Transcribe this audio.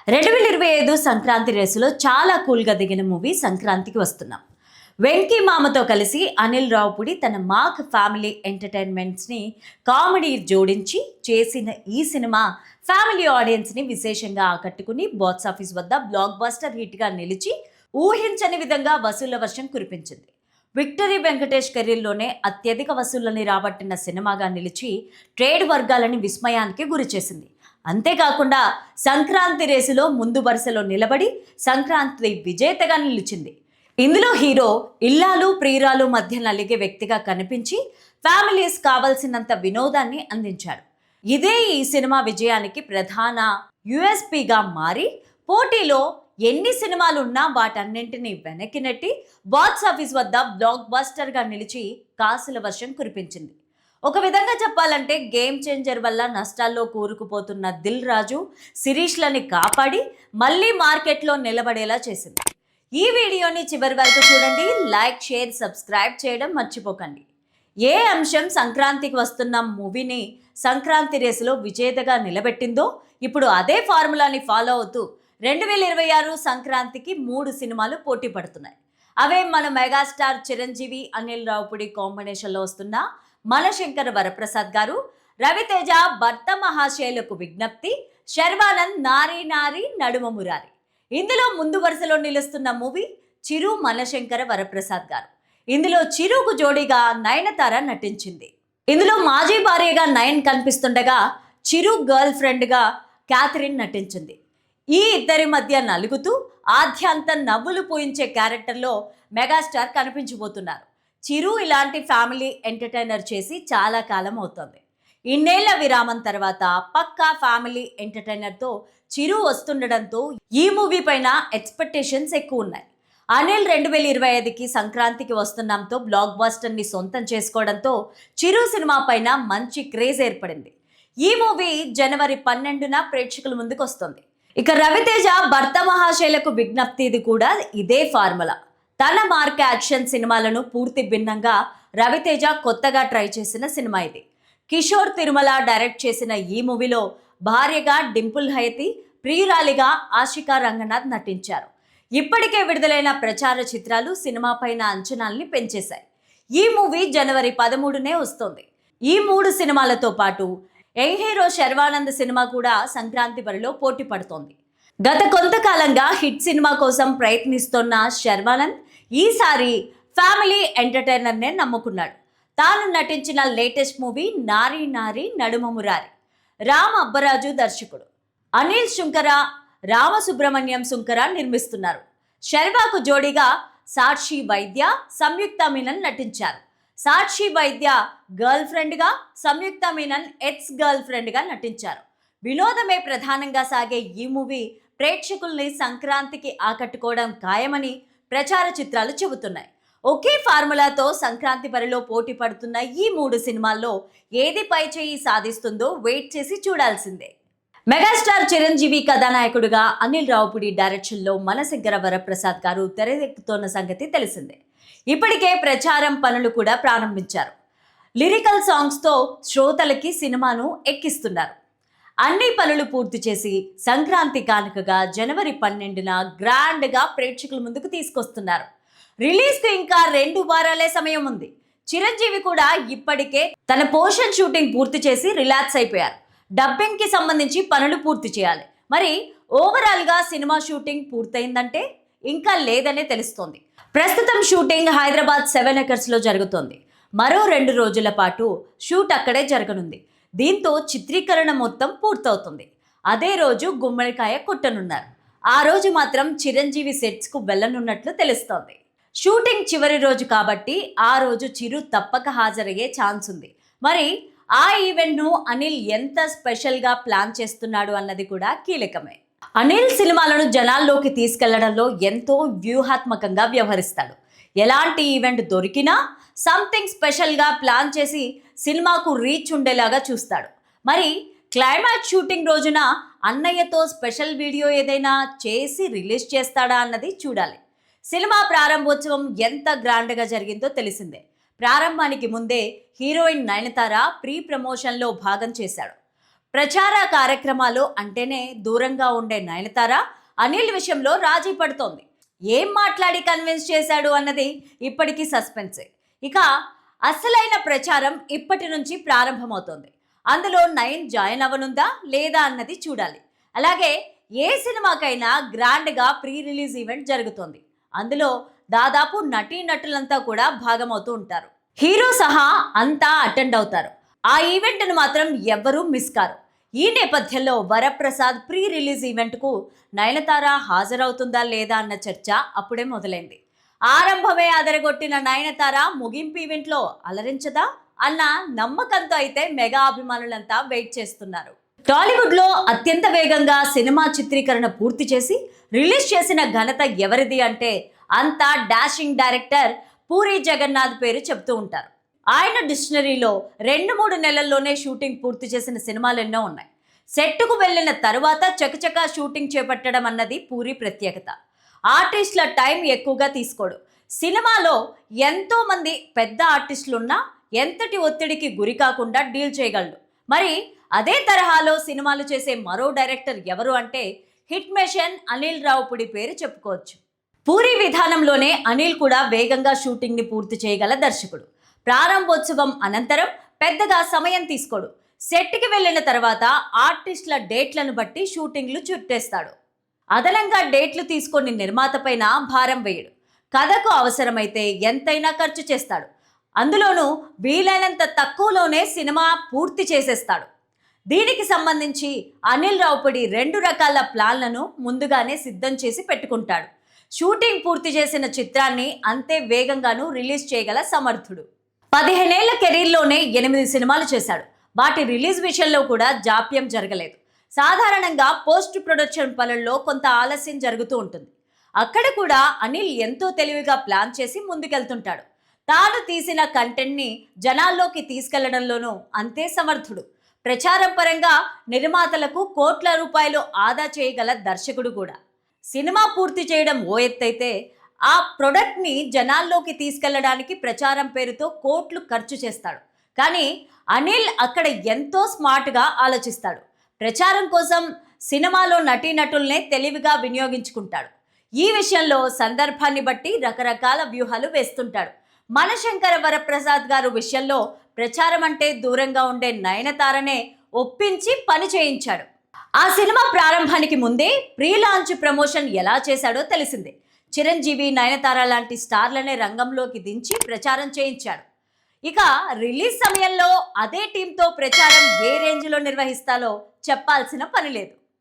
2025 సంక్రాంతి రేసులో చాలా కూల్గా దిగిన మూవీ సంక్రాంతికి వస్తున్నాం. వెంకీ మామతో కలిసి అనిల్ రావుపుడి తన మాక్ ఫ్యామిలీ ఎంటర్టైన్మెంట్స్ని కామెడీ జోడించి చేసిన ఈ సినిమా ఫ్యామిలీ ఆడియన్స్ని విశేషంగా ఆకట్టుకుని బాక్స్ ఆఫీస్ వద్ద బ్లాక్ బస్టర్ హిట్గా నిలిచి ఊహించని విధంగా వసూళ్ల వర్షం కురిపించింది. విక్టరీ వెంకటేష్ కెరీర్లోనే అత్యధిక వసూళ్లని రాబట్టిన సినిమాగా నిలిచి ట్రేడ్ వర్గాలని విస్మయానికి గురిచేసింది. అంతేకాకుండా సంక్రాంతి రేసులో ముందు వరుసలో నిలబడి సంక్రాంతి విజేతగా నిలిచింది. ఇందులో హీరో ఇల్లాలు ప్రియురాలు మధ్య నలిగే వ్యక్తిగా కనిపించి ఫ్యామిలీస్ కావలసినంత వినోదాన్ని అందించాడు. ఇదే ఈ సినిమా విజయానికి ప్రధాన యుఎస్పిగా మారి పోటీలో ఎన్ని సినిమాలున్నా వాటన్నింటినీ వెనక్కి నెట్టి బాక్స్ ఆఫీస్ వద్ద బ్లాక్ బస్టర్గా నిలిచి కాసుల వర్షం కురిపించింది. ఒక విధంగా చెప్పాలంటే గేమ్ చేంజర్ వల్ల నష్టాల్లో కూరుకుపోతున్న దిల్ రాజు శిరీష్లని కాపాడి మళ్ళీ మార్కెట్లో నిలబడేలా చేసింది. ఈ వీడియోని చివరి వరకు చూడండి. లైక్, షేర్, సబ్స్క్రైబ్ చేయడం మర్చిపోకండి. ఏ అంశం సంక్రాంతికి వస్తున్న మూవీని సంక్రాంతి రేసులో విజేతగా నిలబెట్టిందో ఇప్పుడు అదే ఫార్ములాని ఫాలో అవుతూ 2026 సంక్రాంతికి 3 సినిమాలు పోటీ పడుతున్నాయి. అవే మన మెగాస్టార్ చిరంజీవి, అనిల్ రావుపుడి కాంబినేషన్లో వస్తున్న మనశంకర వరప్రసాద్ గారు, రవితేజ భర్త మహాశయులకు విజ్ఞప్తి, శర్వానంద్ నారీ నారీ నడుమ మురారి. ఇందులో ముందు వరుసలో నిలుస్తున్న మూవీ చిరు మనశంకర వరప్రసాద్ గారు. ఇందులో చిరుకు జోడీగా నయనతార నటించింది. ఇందులో మాజీ భార్యగా నయన్ కనిపిస్తుండగా చిరు గర్ల్ ఫ్రెండ్గా క్యాథరిన్ నటించింది. ఈ ఇద్దరి మధ్య నలుగుతూ ఆద్యాంతం నవ్వులు పూయించే క్యారెక్టర్లో మెగాస్టార్ కనిపించబోతున్నారు. చిరు ఇలాంటి ఫ్యామిలీ ఎంటర్టైనర్ చేసి చాలా కాలం అవుతుంది. ఇన్నేళ్ల విరామం తర్వాత పక్కా ఫ్యామిలీ ఎంటర్టైనర్తో చిరు వస్తుండడంతో ఈ మూవీ పైన ఎక్స్పెక్టేషన్స్ ఎక్కువ ఉన్నాయి. అనిల్ 2025కి సంక్రాంతికి వస్తున్నాంతో బ్లాక్ బస్టర్ని సొంతం చేసుకోవడంతో చిరు సినిమా పైన మంచి క్రేజ్ ఏర్పడింది. ఈ మూవీ జనవరి 12న ప్రేక్షకుల ముందుకు వస్తుంది. ఇక రవితేజ భర్త మహాశయులకు విజ్ఞప్తిది కూడా ఇదే ఫార్ములా. తన మార్క్ యాక్షన్ సినిమాలను పూర్తి భిన్నంగా రవితేజ కొత్తగా ట్రై చేసిన సినిమా ఇది. కిషోర్ తిరుమల డైరెక్ట్ చేసిన ఈ మూవీలో భార్యగా డింపుల్ హయతి, ప్రియురాలిగా ఆషికా రంగనాథ్ నటించారు. ఇప్పటికే విడుదలైన ప్రచార చిత్రాలు సినిమా పైన అంచనాల్ని పెంచేశాయి. ఈ మూవీ జనవరి 13నే వస్తోంది. ఈ 3 సినిమాలతో పాటు యంగ్ హీరో శర్వానంద్ సినిమా కూడా సంక్రాంతి బరిలో పోటీ పడుతోంది. గత కొంతకాలంగా హిట్ సినిమా కోసం ప్రయత్నిస్తున్న శర్వానంద్ ఈసారి ఫ్యామిలీ ఎంటర్టైనర్నే నమ్ముకున్నాడు. తాను నటించిన లేటెస్ట్ మూవీ నారీ నారీ నడుమ మురారి. రామ్ అబ్బరాజు దర్శకుడు. అనిల్ శుంకర, రామసుబ్రహ్మణ్యం శుంకర నిర్మిస్తున్నారు. శర్వాకు జోడీగా సాక్షి వైద్య, సంయుక్త మీనన్ నటించారు. సాక్షి వైద్య గర్ల్ ఫ్రెండ్గా, సంయుక్త మీనన్ ఎక్స్ గర్ల్ ఫ్రెండ్గా నటించారు. వినోదమే ప్రధానంగా సాగే ఈ మూవీ ప్రేక్షకుల్ని సంక్రాంతికి ఆకట్టుకోవడం ఖాయమని ప్రచార చిత్రాలు చెబుతున్నాయి. ఒకే ఫార్ములాతో సంక్రాంతి బరిలో పోటీ పడుతున్న ఈ 3 సినిమాల్లో ఏది పై చేయి సాధిస్తుందో వెయిట్ చేసి చూడాల్సిందే. మెగాస్టార్ చిరంజీవి కథానాయకుడిగా అనిల్ రావుపుడి డైరెక్షన్లో మనశంకర వరప్రసాద్ గారు తెరకెక్కుతున్న సంగతి తెలిసిందే. ఇప్పటికే ప్రచారం పనులు కూడా ప్రారంభించారు. లిరికల్ సాంగ్స్తో శ్రోతలకి సినిమాను ఎక్కిస్తున్నారు. అన్ని పనులు పూర్తి చేసి సంక్రాంతి కానుకగా జనవరి 12న గ్రాండ్గా ప్రేక్షకుల ముందుకు తీసుకొస్తున్నారు. రిలీజ్కి ఇంకా 2 వారాలే సమయం ఉంది. చిరంజీవి కూడా ఇప్పటికే తన పోర్షన్ షూటింగ్ పూర్తి చేసి రిలాక్స్ అయిపోయారు. డబ్బింగ్కి సంబంధించి పనులు పూర్తి చేయాలి. మరి ఓవరాల్గా సినిమా షూటింగ్ పూర్తయిందంటే ఇంకా లేదనే తెలుస్తోంది. ప్రస్తుతం షూటింగ్ హైదరాబాద్ 7 ఎకర్స్లో జరుగుతోంది. మరో 2 రోజుల పాటు షూట్ అక్కడే జరగనుంది. దీంతో చిత్రీకరణ మొత్తం పూర్తవుతుంది. అదే రోజు గుమ్మడికాయ కొట్టనున్నారు. ఆ రోజు మాత్రం చిరంజీవి సెట్స్కు వెళ్ళనున్నట్లు తెలుస్తోంది. షూటింగ్ చివరి రోజు కాబట్టి ఆ రోజు చిరు తప్పక హాజరయ్యే ఛాన్స్ ఉంది. మరి ఆ ఈవెంట్ను అనిల్ ఎంత స్పెషల్గా ప్లాన్ చేస్తున్నాడు అన్నది కూడా కీలకమే. అనిల్ సినిమాలను జనాల్లోకి తీసుకెళ్లడంలో ఎంతో వ్యూహాత్మకంగా వ్యవహరిస్తాడు. ఎలాంటి ఈవెంట్ దొరికినా సంథింగ్ స్పెషల్గా ప్లాన్ చేసి సినిమాకు రీచ్ ఉండేలాగా చూస్తాడు. మరి క్లైమాక్స్ షూటింగ్ రోజున అన్నయ్యతో స్పెషల్ వీడియో ఏదైనా చేసి రిలీజ్ చేస్తాడా అన్నది చూడాలి. సినిమా ప్రారంభోత్సవం ఎంత గ్రాండ్గా జరిగిందో తెలిసిందే. ప్రారంభానికి ముందే హీరోయిన్ నయనతార ప్రీ ప్రమోషన్లో భాగం చేశాడు. ప్రచార కార్యక్రమాలు అంటేనే దూరంగా ఉండే నయనతార అనిల్ విషయంలో రాజీ పడుతోంది. ఏం మాట్లాడి కన్విన్స్ చేశాడు అన్నది ఇప్పటికీ సస్పెన్సే. ఇక అసలైన ప్రచారం ఇప్పటి నుంచి ప్రారంభమవుతోంది. అందులో నయన్ జాయిన్ అవ్వనుందా లేదా అన్నది చూడాలి. అలాగే ఏ సినిమాకైనా గ్రాండ్గా ప్రీ రిలీజ్ ఈవెంట్ జరుగుతోంది. అందులో దాదాపు నటీనటులంతా కూడా భాగమవుతూ ఉంటారు. హీరో సహా అంతా అటెండ్ అవుతారు. ఆ ఈవెంట్ను మాత్రం ఎవ్వరూ మిస్ కారు. ఈ నేపథ్యంలో వరప్రసాద్ ప్రీ రిలీజ్ ఈవెంట్కు నయనతార హాజరవుతుందా లేదా అన్న చర్చ అప్పుడే మొదలైంది. ఆరంభమే అదరగొట్టిన నయనతార ముగింపు ఈవెంట్లో అలరించదా అన్న నమ్మకంతో అయితే మెగా అభిమానులంతా వెయిట్ చేస్తున్నారు. టాలీవుడ్లో అత్యంత వేగంగా సినిమా చిత్రీకరణ పూర్తి చేసి రిలీజ్ చేసిన ఘనత ఎవరిది అంటే అంతా డాషింగ్ డైరెక్టర్ పూరి జగన్నాథ్ పేరు చెప్తూ ఉంటారు. ఆయన డిక్షనరీలో 2-3 నెలల్లోనే షూటింగ్ పూర్తి చేసిన సినిమాలు ఎన్నో ఉన్నాయి. సెట్కు వెళ్ళిన తరువాత చకచకా షూటింగ్ చేపట్టడం అన్నది పూరి ప్రత్యేకత. ఆర్టిస్టుల టైం ఎక్కువగా తీసుకోడు. సినిమాలో ఎంతో మంది పెద్ద ఆర్టిస్టులున్నా ఎంతటి ఒత్తిడికి గురి కాకుండా డీల్ చేయగలడు. మరి అదే తరహాలో సినిమాలు చేసే మరో డైరెక్టర్ ఎవరు అంటే హిట్ మెషిన్ అనిల్ రావుపుడి పేరు చెప్పుకోవచ్చు. పూరి విధానంలోనే అనిల్ కూడా వేగంగా షూటింగ్ని పూర్తి చేయగల దర్శకుడు. ప్రారంభోత్సవం అనంతరం పెద్దగా సమయం తీసుకోడు. సెట్కి వెళ్ళిన తర్వాత ఆర్టిస్టుల డేట్లను బట్టి షూటింగ్లు చుట్టేస్తాడు. అదనంగా డేట్లు తీసుకొని నిర్మాత పైన భారం వేయడు. కథకు అవసరమైతే ఎంతైనా ఖర్చు చేస్తాడు. అందులోనూ వీలైనంత తక్కువలోనే సినిమా పూర్తి చేసేస్తాడు. దీనికి సంబంధించి అనిల్ రావుపూడి 2 రకాల ప్లాన్లను ముందుగానే సిద్ధం చేసి పెట్టుకుంటాడు. షూటింగ్ పూర్తి చేసిన చిత్రాన్ని అంతే వేగంగానూ రిలీజ్ చేయగల సమర్థుడు. 15 ఏళ్ల కెరీర్లోనే 8 సినిమాలు చేశాడు. వాటి రిలీజ్ విషయంలో కూడా జాప్యం జరగలేదు. సాధారణంగా పోస్ట్ ప్రొడక్షన్ పనుల్లో కొంత ఆలస్యం జరుగుతూ ఉంటుంది. అక్కడ కూడా అనిల్ ఎంతో తెలివిగా ప్లాన్ చేసి ముందుకెళ్తుంటాడు. తాను తీసిన కంటెంట్ని జనాల్లోకి తీసుకెళ్లడంలోనూ అంతే సమర్థుడు. ప్రచారం పరంగా నిర్మాతలకు కోట్ల రూపాయలు ఆదా చేయగల దర్శకుడు కూడా. సినిమా పూర్తి చేయడం ఓ ఎత్తైతే ఆ ప్రొడక్ట్ని జనాల్లోకి తీసుకెళ్లడానికి ప్రచారం పేరుతో కోట్లు ఖర్చు చేస్తాడు. కానీ అనిల్ అక్కడ ఎంతో స్మార్ట్గా ఆలోచిస్తాడు. ప్రచారం కోసం సినిమాలో నటీనటుల్నే తెలివిగా వినియోగించుకుంటాడు. ఈ విషయంలో సందర్భాన్ని బట్టి రకరకాల వ్యూహాలు వేస్తుంటాడు. మనశంకర వరప్రసాద్ గారు విషయంలో ప్రచారం అంటే దూరంగా ఉండే నయనతారనే ఒప్పించి పని చేయించాడు. ఆ సినిమా ప్రారంభానికి ముందే ప్రీ లాంచ్ ప్రమోషన్ ఎలా చేశాడో తెలిసిందే. చిరంజీవి, నయనతార లాంటి స్టార్లనే రంగంలోకి దించి ప్రచారం చేయించాడు. ఇక రిలీజ్ సమయంలో అదే టీంతో ప్రచారం ఏ రేంజ్లో నిర్వహిస్తాలో చెప్పాల్సిన పని లేదు.